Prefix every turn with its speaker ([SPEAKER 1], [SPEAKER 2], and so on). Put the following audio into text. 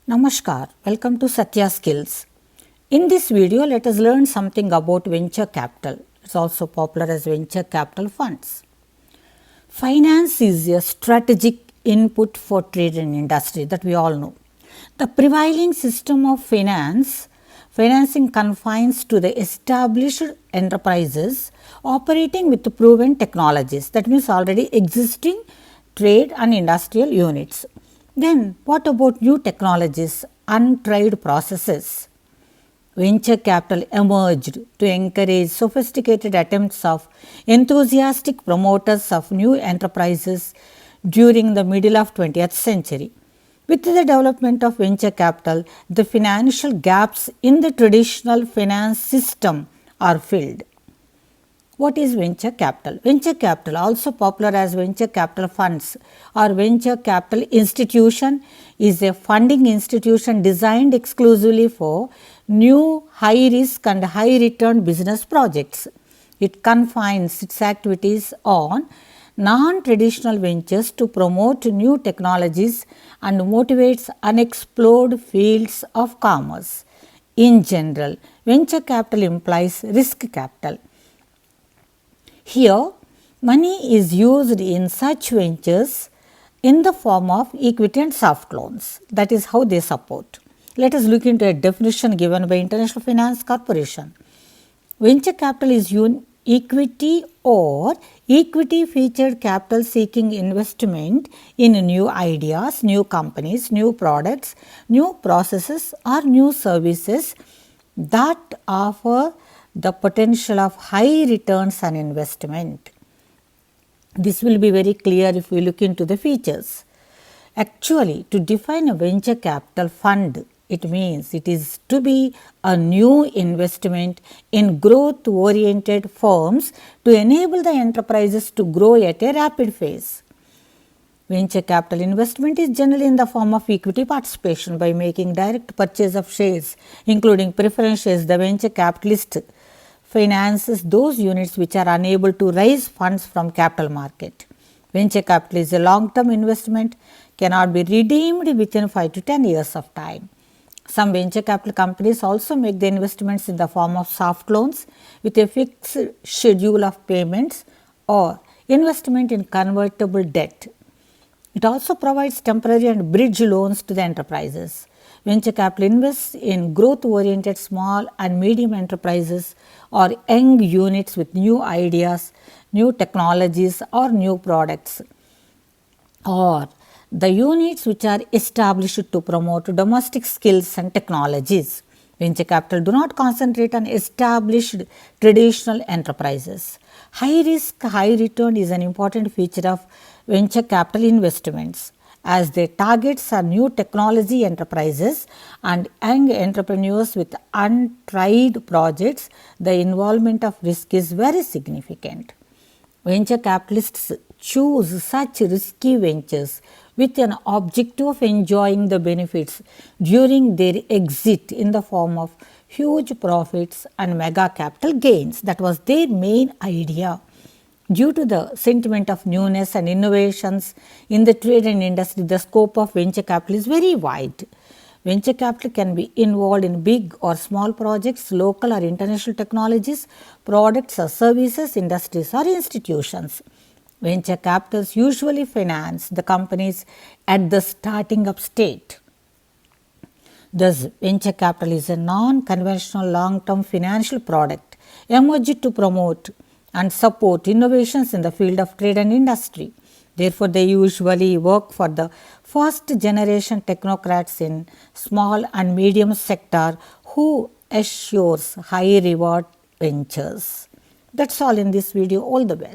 [SPEAKER 1] Namaskar, welcome to Satya Skills. In this video, let us learn something about venture capital. It's also popular as venture capital funds. Finance is a strategic input for trade and industry that we all know. The prevailing system of financing confines to the established enterprises operating with proven technologies. That means already existing trade and industrial units. Then what about new technologies, untried processes? Venture capital emerged to encourage sophisticated attempts of enthusiastic promoters of new enterprises during the middle of 20th century. With the development of venture capital, the financial gaps in the traditional finance system are filled. What is venture capital? Venture capital, also popular as venture capital funds or venture capital institution, is a funding institution designed exclusively for new high risk and high return business projects. It confines its activities on non-traditional ventures to promote new technologies and motivates unexplored fields of commerce. In general, venture capital implies risk capital. Here, money is used in such ventures in the form of equity and soft loans. That is how they support. Let us look into a definition given by International Finance Corporation. Venture capital is equity or equity featured capital seeking investment in new ideas, new companies, new products, new processes or new services that offer the potential of high returns on investment. This will be very clear if we look into the features. Actually, to define a venture capital fund, it means it is to be a new investment in growth oriented firms to enable the enterprises to grow at a rapid pace. Venture capital investment is generally in the form of equity participation by making direct purchase of shares, including preference shares. The venture capitalist finances those units which are unable to raise funds from capital market. Venture capital is a long-term investment, cannot be redeemed within 5 to 10 years of time. Some venture capital companies also make the investments in the form of soft loans with a fixed schedule of payments or investment in convertible debt. It also provides temporary and bridge loans to the enterprises. Venture capital invests in growth-oriented small and medium enterprises or young units with new ideas, new technologies or new products, or the units which are established to promote domestic skills and technologies. Venture capital do not concentrate on established traditional enterprises. High risk, high return is an important feature of venture capital investments, as their targets are new technology enterprises and young entrepreneurs with untried projects. The involvement of risk is very significant. Venture capitalists choose such risky ventures with an objective of enjoying the benefits during their exit in the form of huge profits and mega capital gains. That was their main idea. Due to the sentiment of newness and innovations in the trade and industry, the scope of venture capital is very wide. Venture capital can be involved in big or small projects, local or international technologies, products or services, industries or institutions. Venture capitals usually finance the companies at the starting up state. Thus, venture capital is a non-conventional long-term financial product emerged to promote and support innovations in the field of trade and industry. Therefore, they usually work for the first generation technocrats in small and medium sector who assures high reward ventures. That's all in this video. All the best.